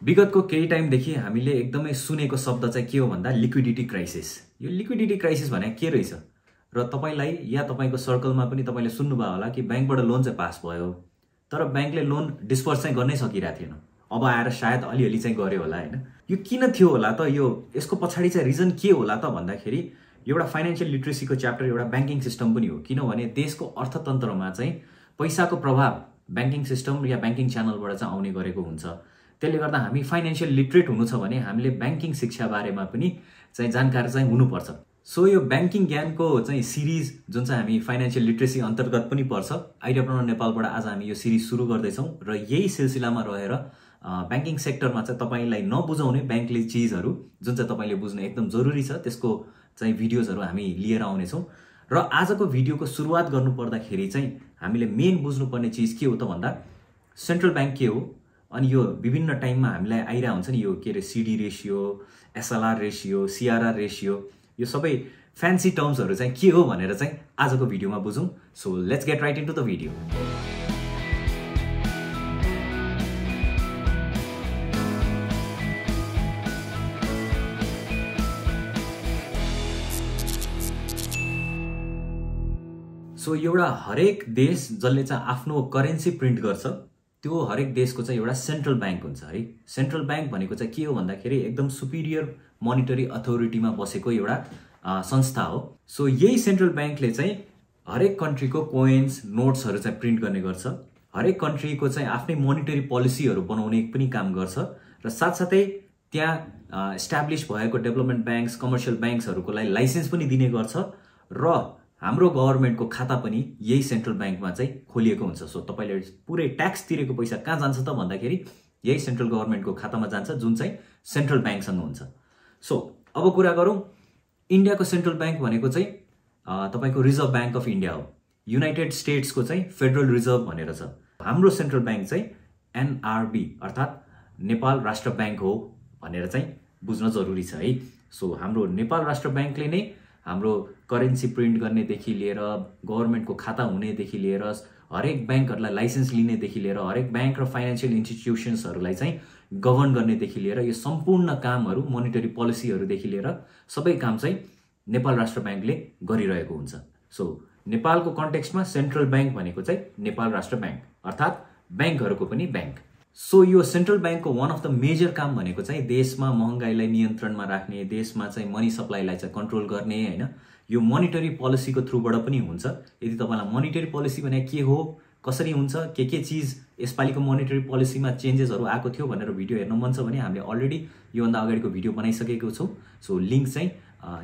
विगतको केही टाइमदेखि हामीले एकदमै सुनेको शब्द चाहिँ के हो भन्दा लिक्विडिटी क्राइसिस। यो लिक्विडिटी क्राइसिस भने के रहेछ र तपाईलाई या तपाईको सर्कलमा पनि तपाईले सुन्नुभयो होला कि बैंकबाट लोन चाहिँ पास भयो तर बैंकले लोन डिस्पर्स चाहिँ गर्नै सकिरहेको थिएन। अब आएर सायद अलिअलि चाहिँ गर्यो होला हैन। यो किन थियो होला त? यो यसको पछाडी चाहिँ रिजन के होला त भन्दाखेरि एउटा फाइनान्शियल लिटरेसीको च्याप्टर एउटा बैंकिङ सिस्टम पनि हो। किनभने देशको अर्थतन्त्रमा चाहिँ पैसाको प्रभाव बैंकिङ सिस्टम या बैंकिङ च्यानलबाट चाहिँ आउने गरेको हुन्छ। त्यसले गर्दा हामी फाइनान्शियल लिटरेट हुनु छ भने हामीले बैंकिङ शिक्षा बारेमा पनि चाहिँ जानकारी चाहिँ हुनुपर्छ। सो यो बैंकिङ ज्ञानको चाहिँ सिरिज जुन चाहिँ हामी फाइनान्शियल लिटरेसी अन्तर्गत पनि पर्छ, आइडियाप्reneur नेपालबाट आज हामी यो सिरिज सुरु गर्दैछौँ र यही सिलसिलामा रहेर बैंकिङ सेक्टरमा चाहिँ तपाईलाई नबुझाउने बैंकले चीजहरु जुन चाहिँ तपाईले बुझ्न एकदम जरुरी छ त्यसको चाहिँ भिडियोजहरु हामी लिएर आउनेछौँ। र आजको भिडियोको सुरुवात गर्नु पर्दाखेरि चाहिँ हामीले मेन बुझ्नुपर्ने चीज के हो त भन्दा सेन्ट्रल बैंक के हो, अनि यो विभिन्न टाइममा हामीलाई आइरा हुन्छ नि यो के रे CD ratio, SLR ratio, CRR ratio, यो सबै फ्यान्सी टर्म्सहरु चाहिँ के हो भनेर चाहिँ आजको भिडियोमा बुझौं। So let's get right into the video. So एउटा हरेक देश जसले चाहिँ आफ्नो करेन्सी प्रिन्ट गर्छ त्यो हरेक देशको चाहिँ एउटा सेन्ट्रल बैंक हुन्छ है। सेन्ट्रल बैंक भनेको चाहिँ के हो भन्दाखेरि एकदम सुपिरियर मोनिटरी अथोरिटीमा बसेको एउटा संस्था हो। सो यही सेन्ट्रल बैंकले चाहिँ हरेक कन्ट्रीको कोइन्स नोट्सहरु चाहिँ प्रिन्ट गर्ने गर्छ। हरेक कन्ट्रीको चाहिँ आफ्नै मोनिटरी पोलिसीहरु बनाउने पनि काम गर्छ र साथसाथै त्यहाँ एस्टाब्लिश भएको डेभलपमेन्ट बैंक्स, कमर्शियल बैंक्सहरुको लागि लाइसेन्स पनि दिने गर्छ र हाम्रो गभर्नमेन्टको खाता पनि यही सेन्ट्रल बैंकमा चाहिँ खोलिएको हुन्छ। सो तपाईले पुरै ट्याक्स तिरेको पैसा कहाँ जान्छ त भन्दाखेरि यही सेन्ट्रल गभर्नमेन्टको खातामा जान्छ जुन चाहिँ सेन्ट्रल बैंकसँग हुन्छ। सो अब कुरा गरौँ इन्डियाको सेन्ट्रल बैंक भनेको चाहिँ तपाईको रिजर्भ बैंक अफ इन्डिया हो। युनाइटेड स्टेट्सको चाहिँ फेडरल रिजर्भ भनेर छ। हाम्रो सेन्ट्रल बैंक चाहिँ एनआरबी अर्थात नेपाल राष्ट्र बैंक हो भनेर चाहिँ बुझ्न जरुरी छ है। सो हाम्रो नेपाल राष्ट्र बैंकले नै हाम्रो करेन्सी प्रिन्ट गर्नेदेखि लिएर गभर्नमेन्टको खाता हुनेदेखि लिएर हरेक बैंकहरुलाई लाइसेन्स लिनेदेखि लिएर हरेक बैंक र फाइनान्शियल इन्स्टिट्युसन्सहरुलाई चाहिँ गभर्न गर्नेदेखि लिएर यो सम्पूर्ण कामहरु मोनिटरी पोलिसीहरुदेखि लिएर सबै काम चाहिँ नेपाल राष्ट्र बैंकले गरिरहेको हुन्छ। सो नेपालको कन्टेक्स्टमा सेन्ट्रल बैंक भनेको चाहिँ नेपाल राष्ट्र बैंक अर्थात बैंकहरुको पनि बैंक। सो यो सेन्ट्रल बैंकको वान अफ द मेजर काम भनेको चाहिँ देशमा महंगाईलाई नियन्त्रणमा राख्ने, देशमा चाहिँ मनी सप्लाईलाई चाहिँ कन्ट्रोल गर्ने हैन। यो मोनिटरी पोलिसीको थ्रुबाट पनि हुन्छ। यदि तपाईलाई मोनिटरी पोलिसी भने के हो, कसरी हुन्छ, के चीज यसपालिको मोनिटरी पोलिसीमा चेन्जेसहरु आएको थियो भनेर भिडियो हेर्न मन छ भने हामीले अलरेडी यो भन्दा अगाडिको भिडियो बनाइसकेको छौं। सो लिंक चाहिँ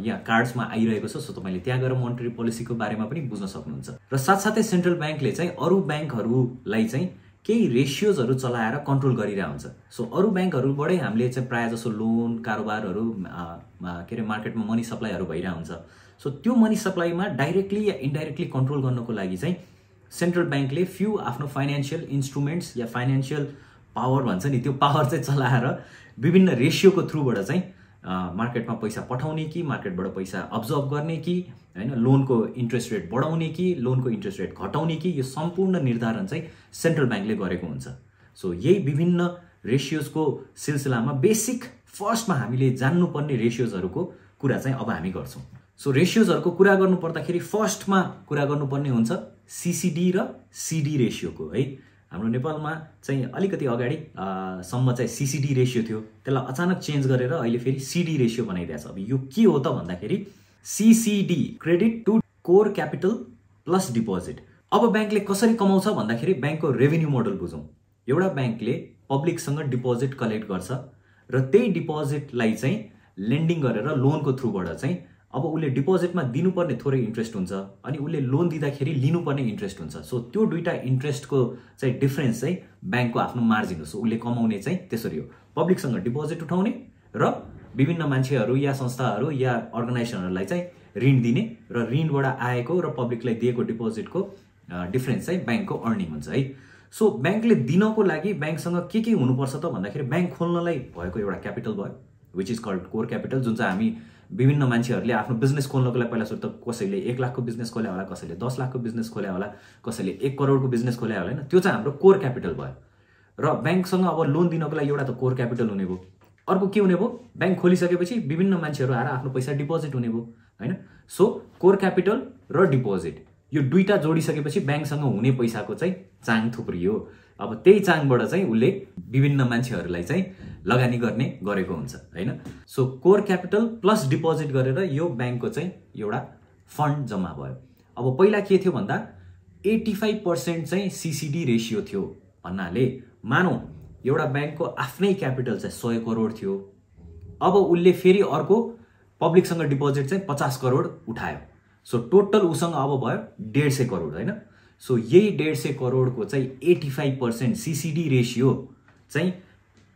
यहाँ कार्ड्समा आइरहेको छ। सो तपाईले त्यहाँ गएर मोनिटरी पोलिसीको बारेमा पनि बुझ्न सक्नुहुन्छ। र साथसाथै सेन्ट्रल बैंकले चाहिँ अरु बैंकहरुलाई चाहिँ केही रेशियोजहरु चलाएर कन्ट्रोल गरिरहेको हुन्छ। सो अरु बैंकहरुबाटै हामीले चाहिँ प्राय जसो लोन कारोबारहरु के रे मार्केटमा मनी सप्लाईहरु भइरहेको हुन्छ। सो त्यो मनी सप्लाईमा डाइरेक्टली या इन्डाइरेक्टली कन्ट्रोल गर्नको लागि चाहिँ सेन्ट्रल बैंकले फ्यू आफ्नो फाइनान्शियल इन्स्ट्रुमेन्ट्स या फाइनान्शियल पावर भन्छ नि त्यो पावर चाहिँ चलाएर विभिन्न रेशियोको थ्रुबाट चाहिँ मार्केटमा पैसा पठाउने कि मार्केटबाट पैसा अब्जर्भ गर्ने कि हैन, लोनको इन्ट्रेस्ट रेट बढाउने कि लोनको इन्ट्रेस्ट रेट घटाउने कि यो सम्पूर्ण निर्धारण चाहिँ सेन्ट्रल बैंकले गरेको हुन्छ। सो यही विभिन्न रेशियोजको सिलसिलामा बेसिक फर्स्टमा हामीले जान्नुपर्ने रेशियोजहरुको कुरा चाहिँ अब हामी गर्छौं। सो रेशियोजहरुको कुरा गर्नु पर्दाखेरि फर्स्टमा कुरा गर्नुपर्ने हुन्छ सीसीडी र सीडी रेशियोको है। हाम्रो नेपालमा चाहिँ अलिकति अगाडि सम्म चाहिँ सीसीडी रेशियो थियो, त्यसलाई अचानक चेन्ज गरेर अहिले फेरि सीडी रेशियो बनाइदिएको छ। अब यो के हो त भन्दाखेरि CCD credit to core capital plus deposit. अब बैंकले कसरी कमाउँछ भन्दाखेरि बैंकको रेभेन्यू मोडल बुझौं। एउटा बैंकले पब्लिकसँग डिपोजिट कलेक्ट गर्छ र त्यही डिपोजिटलाई चाहिँ लेन्डिङ गरेर लोनको थ्रुबाट चाहिँ अब उले डिपोजिटमा दिनुपर्ने थोरै इन्ट्रेस्ट हुन्छ अनि उले लोन दिँदाखेरि लिनुपर्ने इन्ट्रेस्ट हुन्छ। सो त्यो दुईटा इन्ट्रेस्टको चाहिँ डिफरेन्स चाहिँ बैंकको आफ्नो मार्जिन हो। सो उले कमाउने चाहिँ त्यसरी हो, पब्लिकसँग डिपोजिट उठाउने र विभिन्न मान्छेहरु या संस्थाहरु या अर्गनाइजेसनहरुलाई चाहिँ ऋण दिने र ऋणबाट आएको र पब्लिकलाई दिएको डिपोजिटको डिफरेन्स चाहिँ बैंकको अर्निङ हुन्छ है। सो बैंकले दिनको लागि बैंकसँग के हुनुपर्छ त भन्दाखेरि बैंक खोल्नलाई भएको एउटा क्यापिटल भयो which is called core capital, जुन चाहिँ हामी विभिन्न मान्छेहरुले आफ्नो बिजनेस खोल्नको लागि पहिला सुरु त कसैले 1 लाखको बिजनेस खोल्या होला, कसैले 10 लाखको बिजनेस खोल्या होला, कसैले 1 करोडको बिजनेस खोल्या होला हैन, त्यो चाहिँ हाम्रो कोर क्यापिटल भयो। र ब्याङ्कसँग अब लोन दिनको लागि एउटा त कोर क्यापिटल हुने भयो, अर्को के हुने भयो, ब्याङ्क खोलिसकेपछि विभिन्न मान्छेहरू आएर आफ्नो पैसा डिपोजिट हुने भयो हैन। सो कोर क्यापिटल र डिपोजिट यो दुईटा जोडिसकेपछि ब्याङ्कसँग हुने पैसाको चाहिँ चाङ थुप्रियो। अब त्यही चाङबाट चाहिँ उसले विभिन्न मान्छेहरूलाई चाहिँ लगानी गर्ने गरेको हुन्छ हैन। So core capital plus deposit गरेर यो ब्याङ्कको चाहिँ एउटा फन्ड जम्मा भयो। अब पहिला के थियो भन्दा 85% चाहिँ सीसीडी रेशियो थियो भन्नाले मानौ एउटा ब्याङ्कको आफ्नै क्यापिटल चाहिँ 100 करोड थियो, अब उसले फेरि अर्को पब्लिकसँग डिपोजिट चाहिँ 50 करोड उठायो। सो टोटल उसँग अब भयो 150 करोड हैन। सो यही 150 करोडको चाहिँ 85% सीसीडी रेशियो चाहिँ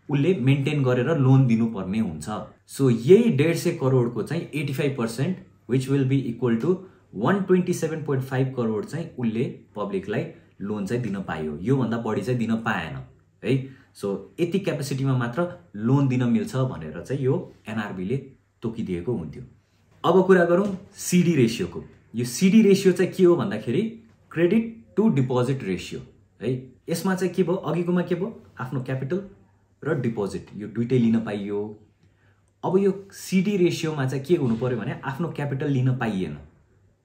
उसले मेन्टेन गरेर लोन दिनुपर्ने हुन्छ। सो यही 150 करोडको चाहिँ 85% which will be equal to 127.5 crore चाहिँ उसले पब्लिकलाई लोन चाहिँ दिन पायो, योभन्दा बढी चाहिँ दिन पाएन है। सो यति क्यापेसिटीमा मात्र लोन दिन मिल्छ भनेर चाहिँ यो एनआरबीले तोकिदिएको हुन्थ्यो। अब कुरा गरौँ सीडी रेशियोको। यो सीडी रेशियो चाहिँ के हो भन्दाखेरि क्रेडिट टु डिपोजिट रेशियो है। यसमा चाहिँ के भयो, अघिकोमा के भयो, आफ्नो क्यापिटल र डिपोजिट यो दुइटै लिन पाइयो। अब यो सीडी रेशियोमा चाहिँ के हुनु पर्यो भने आफ्नो क्यापिटल लिन पाइएन,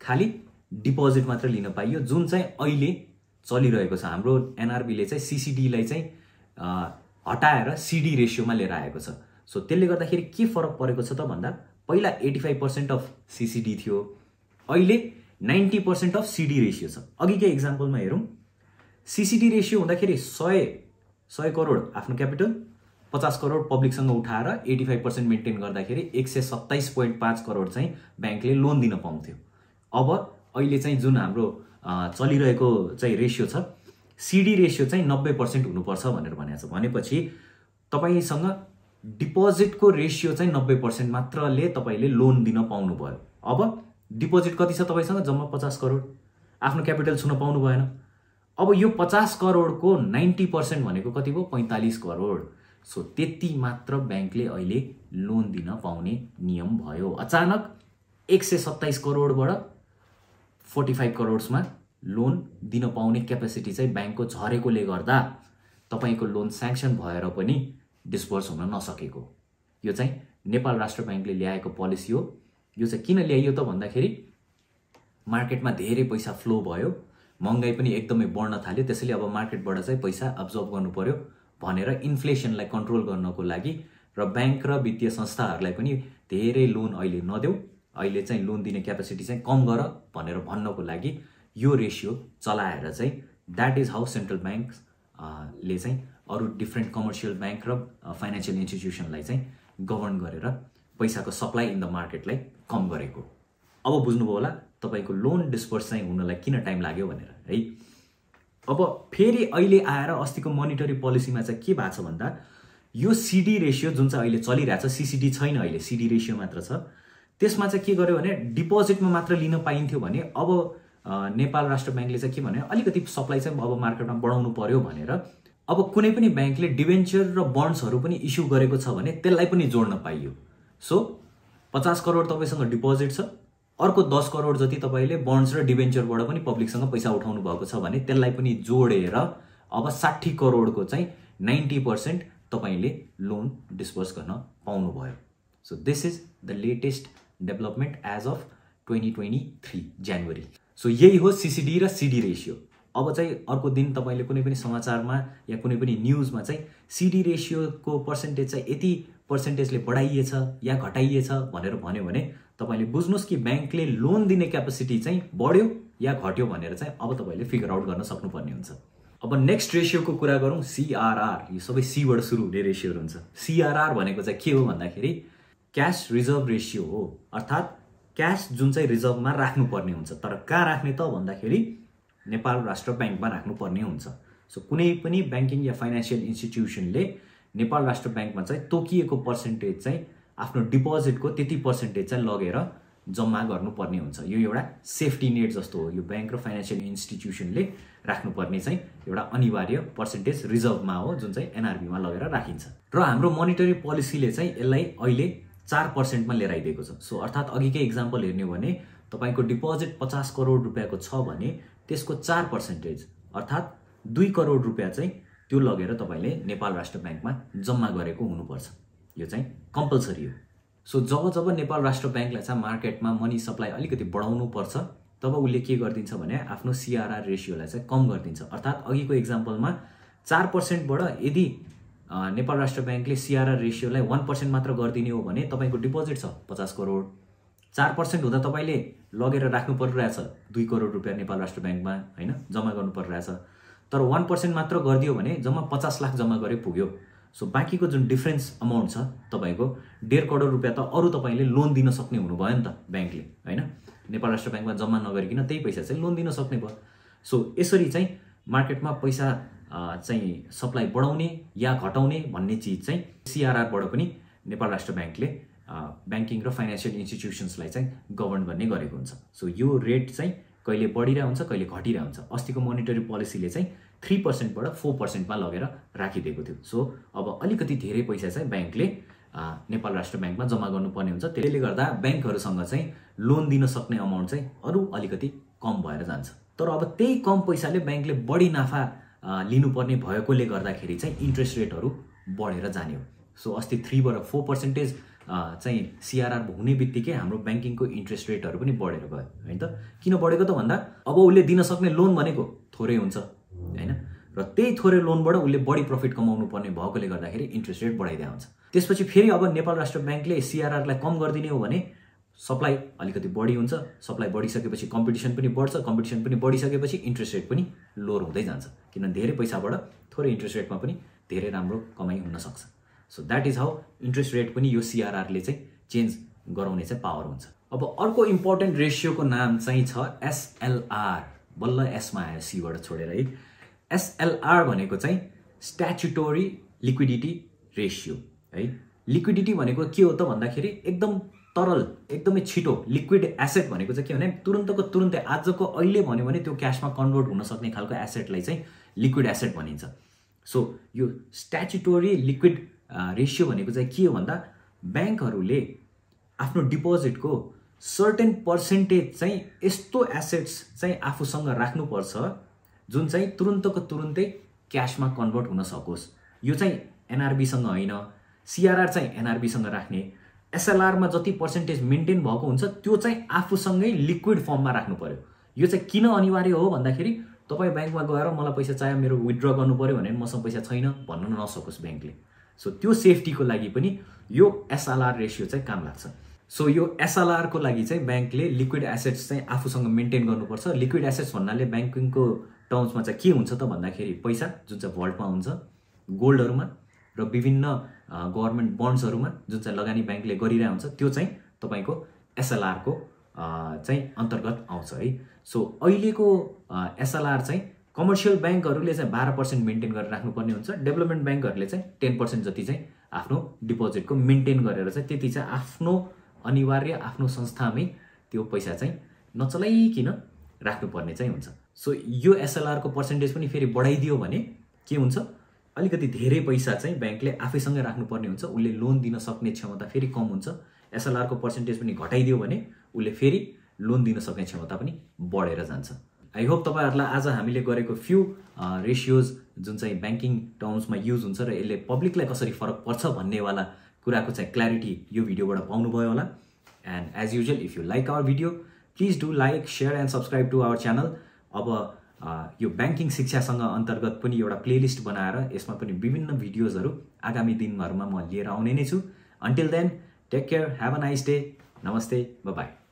खाली डिपोजिट मात्र लिन पाइयो, जुन चाहिँ अहिले चलिरहेको छ। हाम्रो एनआरबीले चाहिँ सीसीडीलाई चाहिँ हटाएर सीडी रेशियोमा लिएर आएको छ। सो त्यसले गर्दाखेरि के फरक परेको छ त भन्दा पहिला 85% अफ सीसीडी थियो, अहिले 90% अफ सीडी रेशियो छ। अघिकै एक्जाम्पलमा हेरौँ, सीसीडी रेशियो हुँदाखेरि 100 करोड आफ्नो क्यापिटल, 50 करोड पब्लिकसँग उठाएर 85% मेन्टेन गर्दाखेरि 127.5 करोड चाहिँ ब्याङ्कले लोन दिन पाउँथ्यो। अब अहिले चाहिँ जुन हाम्रो चलिरहेको चाहिँ रेशियो छ, सीडी रेशियो चाहिँ 90% हुनुपर्छ भनेर भनेको छ। भनेपछि तपाईसँग डिपोजिटको रेशियो चाहिँ 90% मात्रले तपाईले लोन दिन पाउनु भयो। अब डिपोजिट कति छ तपाईसँग, जम्मा 50 करोड, आफ्नो क्यापिटल छुन पाउनु भएन। अब यो 50 करोडको 90% भनेको कति भयो, 45 करोड। सो त्यति मात्र ब्याङ्कले अहिले लोन दिन पाउने नियम भयो। अचानक 127 करोडबाट 45 करोड्समा लोन दिन पाउने क्यापेसिटी चाहिँ ब्याङ्कको झरेकोले गर्दा तपाईको लोन स्याङ्सन भएर पनि डिस्पर्स हुन नसकेको। यो चाहिँ नेपाल राष्ट्र ब्याङ्कले ल्याएको पोलिसी हो। यो चाहिँ किन ल्याइयो त भन्दाखेरि मार्केटमा धेरै पैसा फ्लो भयो, महँगाई पनि एकदमै बढ्न थाल्यो, त्यसैले अब मार्केटबाट चाहिँ पैसा अब्जर्भ गर्नु पर्यो भनेर इन्फ्लेसनलाई कन्ट्रोल गर्नको लागि र ब्याङ्क र वित्तीय संस्थाहरूलाई पनि धेरै लोन अहिले नदेऊ, अहिले चाहिँ लोन दिने क्यापेसिटी चाहिँ कम गर भनेर भन्नको लागि यो रेशियो चलाएर चाहिँ that is how central bank ले चाहिँ अरू डिफ्रेन्ट कमर्सियल ब्याङ्क र फाइनेन्सियल इन्स्टिट्युसनलाई चाहिँ गभर्न गरेर पैसाको सप्लाई इन द मार्केटलाई कम गरेको। अब बुझ्नुभयो होला तपाईको लोन डिस्पर्स चाहिँ हुनलाई किन टाइम लाग्यो भनेर है। अब फेरि अहिले आएर अस्तिको मोनिटरी पोलिसीमा चाहिँ के भएको छ भन्दा यो सीडी रेशियो जुन चाहिँ अहिले चलिरहेछ, सीसीडी छैन अहिले, सीडी रेशियो मात्र छ, त्यसमा चाहिँ के गर्यो भने डिपोजिटमा मात्र लिन पाइन्थ्यो भने अब नेपाल राष्ट्र ब्याङ्कले चाहिँ के भन्यो, अलिकति सप्लाई चाहिँ अब मार्केटमा बढाउनु पर्यो भनेर अब कुनै पनि ब्याङ्कले डिबेन्चर र बन्ड्सहरू पनि इस्यु गरेको छ भने त्यसलाई पनि जोड्न पाइयो। सो 50 करोड तपाईसँग डिपोजिट छ, अर्को 10 करोड जति तपाईले बन्ड्स र डिबेन्चरबाट पनि पब्लिकसँग पैसा उठाउनु भएको छ भने त्यसलाई पनि जोडेर अब 60 करोडको चाहिँ 90% तपाईले लोन डिस्पर्स गर्न पाउनु भयो। So this is the latest development as of 2023 January. So यही हो सीसीडी र सीडी रेशियो। अब चाहिँ अर्को दिन तपाईले कुनै पनि समाचारमा या कुनै पनि न्यूजमा चाहिँ सीडी रेशियोको पर्सेन्टेज चाहिँ यति पर्सेन्टेजले बढाइएछ या घटाइएछ भनेर भन्यो भने तपाईले बुझ्नुस् कि ब्याङ्कले लोन दिने क्यापेसिटी चाहिँ बढ्यो या घट्यो भनेर चाहिँ अब तपाईले फिगर आउट गर्न सक्नुपर्ने हुन्छ। अब नेक्स्ट रेशियोको कुरा गरौँ, सीआरआर। यो सबै सीबाट सुरु हुने रेशियोहरू हुन्छ। सीआरआर भनेको चाहिँ के हो भन्दाखेरि क्याश रिजर्भ रेशियो हो, अर्थात् क्याश जुन चाहिँ रिजर्भमा राख्नुपर्ने हुन्छ। तर कहाँ राख्ने त भन्दाखेरि नेपाल राष्ट्र ब्याङ्कमा राख्नुपर्ने हुन्छ। सो कुनै पनि ब्याङ्किङ या फाइनेन्सियल इन्स्टिट्युसनले नेपाल राष्ट्र ब्याङ्कमा चाहिँ तोकिएको पर्सेन्टेज चाहिँ आफ्नो डिपोजिटको त्यति पर्सेन्टेज चाहिँ लगेर जम्मा गर्नुपर्ने हुन्छ। यो एउटा सेफ्टी नेट जस्तो हो। यो ब्याङ्क र फाइनेन्सियल इन्स्टिट्युसनले राख्नुपर्ने चाहिँ एउटा अनिवार्य पर्सेन्टेज रिजर्भमा हो, जुन चाहिँ एनआरबीमा लगेर राखिन्छ। र हाम्रो मोनिटरी पोलिसीले चाहिँ यसलाई अहिले 4% मा लिएर आइदिएको छ। सो अर्थात् अघिकै इक्जाम्पल हेर्ने हो भने तपाईको डिपोजिट 50 करोड रुपियाँको छ भने त्यसको 4% अर्थात् 2 करोड रुपियाँ चाहिँ त्यो लगेर तपाईले नेपाल राष्ट्र बैंकमा जम्मा गरेको हुनुपर्छ। यो चाहिँ कम्पल्सरी हो। सो जब नेपाल राष्ट्र बैंकलाई चाहिँ मार्केटमा मनी सप्लाई अलिकति बढाउनु पर्छ तब उसले के गर्दिन्छ भने आफ्नो सीआरआर रेशियोलाई चाहिँ कम गरिदिन्छ। अर्थात् अघिको एक्जाम्पलमा 4% बाट यदि नेपाल राष्ट्र बैंकले सीआरआर रेशियोलाई 1% मात्र गरिदिने हो भने तपाईको डिपोजिट छ 50 करोड, 4% हुँदा तपाईले लगेर राख्नु परिरहेछ 2 करोड रुपैयाँ नेपाल राष्ट्र बैंकमा, हैन, जम्मा गर्नु परिरहेछ। तर 1% मात्र गरिदियो भने जम्मा 50 लाख जम्मा गरे पुग्यो। सो बाँकीको जुन डिफरेन्स अमाउन्ट छ तपाईको 1.5 करोड रुपैयाँ त अरु तपाईले लोन दिन सक्ने हुनु भयो नि त बैंकले, हैन। नेपाल राष्ट्र बैंकमा जम्मा नगरिकिन त्यही पैसा चाहिँ लोन दिन सक्ने भयो। सो यसरी चाहिँ मार्केटमा पैसा चाहिँ सप्लाई बढाउने या घटाउने भन्ने चीज चाहिँ सीआरआर बाट पनि नेपाल राष्ट्र बैंकले बैंकिङ र फाइनान्शियल इन्स्टिट्युसन्सलाई चाहिँ गभर्न गर्ने गरेको हुन्छ। सो यो रेट चाहिँ कहिले बढिरहेको हुन्छ कहिले घटिरहेको हुन्छ। अस्तिको मोनिटरी पोलिसीले चाहिँ 3% बाट 4% मा लगेर राखिदिएको थियो। सो अब अलिकति धेरै पैसा चाहिँ बैंकले नेपाल राष्ट्र बैंकमा जम्मा गर्नुपर्ने हुन्छ। त्यसले गर्दा बैंकहरुसँग चाहिँ लोन दिन सक्ने अमाउन्ट चाहिँ अरु अलिकति कम भएर जान्छ। तर अब त्यही कम पैसाले बैंकले बढी नाफा लिनुपर्ने भएकोले गर्दाखेरि चाहिँ इन्ट्रेस्ट रेटहरु बढेर जाने हो। सो अस्ति 3 बाट 4% चाहिँ सीआरआर हुने बित्तिकै हाम्रो बैंकिङको इन्ट्रेस्ट रेटहरु पनि बढेर गयो, हैन त। किन बढेको त भन्दा अब उले दिन सक्ने लोन भनेको थोरै हुन्छ, हैन, र त्यही थोरै लोनबाट उले बढी प्रफिट कमाउनु पर्ने भएकोले गर्दाखेरि इन्ट्रेस्ट रेट बढाइदिया हुन्छ। त्यसपछि फेरि अब नेपाल राष्ट्र बैंकले सीआरआर लाई कम गरिदिने हो भने सप्लाई अलिकति बढी हुन्छ। सप्लाई बढिसकेपछि कम्पिटिसन पनि बढ्छ, कम्पिटिसन पनि बढिसकेपछि इन्ट्रेस्ट रेट पनि लोर हुँदै जान्छ। किन धेरै पैसाबाट थोरै इन्ट्रेस्ट रेटमा पनि धेरै राम्रो कमाई हुन सक्छ। So that is how interest rate पनि यो सीआरआर ले चाहिँ चेन्ज गराउने चाहिँ पावर हुन्छ। अब अर्को इम्पोर्टेन्ट रेशियोको नाम चाहिँ छ एसएलआर। बल्ल एसमा आयो सी बाट छोडेर है। एसएलआर भनेको चाहिँ स्ट्याच्युटोरी लिक्विडिटी रेशियो है। लिक्विडिटी भनेको के हो त भन्दाखेरि एकदम तरल, एकदमै छिटो लिक्विड एसेट भनेको चाहिँ के भने तुरुन्तको तुरुन्तै आजको अहिले भन्यो भने त्यो क्याशमा कन्भर्ट हुन सक्ने खालको एसेटलाई चाहिँ लिक्विड एसेट भनिन्छ। सो यो स्ट्याच्युटोरी लिक्विड रेशियो भनेको चाहिँ के हो भन्दा बैंकहरुले आफ्नो डिपोजिटको सर्टेन पर्सेन्टेज चाहिँ यस्तो एसेट्स चाहिँ आफूसँग राख्नुपर्छ जुन चाहिँ तुरुन्तको तुरुन्तै क्याशमा कन्भर्ट हुन सकोस्। यो चाहिँ एनआरबी सँग हैन, सीआरआर चाहिँ एनआरबी सँग राख्ने, एसएलआर मा जति पर्सेन्टेज मेन्टेन भएको हुन्छ त्यो चाहिँ आफूसँगै लिक्विड फर्ममा राख्नु पर्यो। यो चाहिँ किन अनिवार्य हो भन्दाखेरि तपाई बैंकमा गएर मलाई पैसा चाहियो, मेरो विथड्र गर्नु पर्यो भने मसँग पैसा छैन भन्न नसकोस् बैंकले। सो त्यो सेफ्टीको लागि पनि यो एसएलआर रेशियो चाहिँ काम लाग्छ। सो यो एसएलआर को लागि चाहिँ बैंकले लिक्विड एसेट्स चाहिँ आफूसँग मेन्टेन गर्नुपर्छ। लिक्विड एसेट्स भन्नाले बैंकिङको टर्म्समा चाहिँ के हुन्छ त भन्दाखेरि पैसा जुन चाहिँ भल्टमा हुन्छ, गोल्डहरुमा र विभिन्न गभर्नमेन्ट बन्ड्सहरुमा जुन चाहिँ लगानी बैंकले गरिरहेको हुन्छ त्यो चाहिँ तपाईको एसएलआर को चाहिँ अन्तर्गत आउँछ है। सो अहिलेको एसएलआर चाहिँ कमर्शियल बैंकहरुले चाहिँ 12% मेन्टेन गरेर राख्नुपर्ने हुन्छ। डेभलपमेन्ट बैंकहरुले चाहिँ 10% जति चाहिँ आफ्नो डिपोजिटको मेन्टेन गरेर चाहिँ त्यति चाहिँ आफ्नो अनिवार्य आफ्नो संस्थामै त्यो पैसा चाहिँ नचलाइकिन राख्नुपर्ने चाहिँ हुन्छ। सो यो एसएलआर को पर्सेन्टेज पनि फेरि बढाइदियो भने के हुन्छ, अलिकति धेरै पैसा चाहिँ बैंकले आफैसँगै राख्नुपर्ने हुन्छ। उले लोन दिन सक्ने क्षमता फेरि कम हुन्छ। एसएलआर को पर्सेन्टेज पनि घटाइदियो भने उले फेरि लोन दिन सक्ने क्षमता पनि बढेर जान्छ। आई होप तपाईहरुलाई आज हामीले गरेको फ्यू रेशियोज जुन चाहिँ बैंकिङ टर्म्समा युज हुन्छ र यसले पब्लिकलाई कसरी फरक पर्छ भन्ने वाला कुराको चाहिँ क्ल्यारिटी यो भिडियोबाट पाउनु भयो होला। And as usual if you like our video please do like, share and subscribe to our channel. अब यो बैंकिङ शिक्षासँग अन्तर्गत पनि एउटा प्लेलिस्ट बनाएर यसमा पनि विभिन्न भिडियोजहरु आगामी दिनहरुमा म लिएर आउने नै छु। Until then take care, have a nice day, नमस्ते, बाइ बाइ।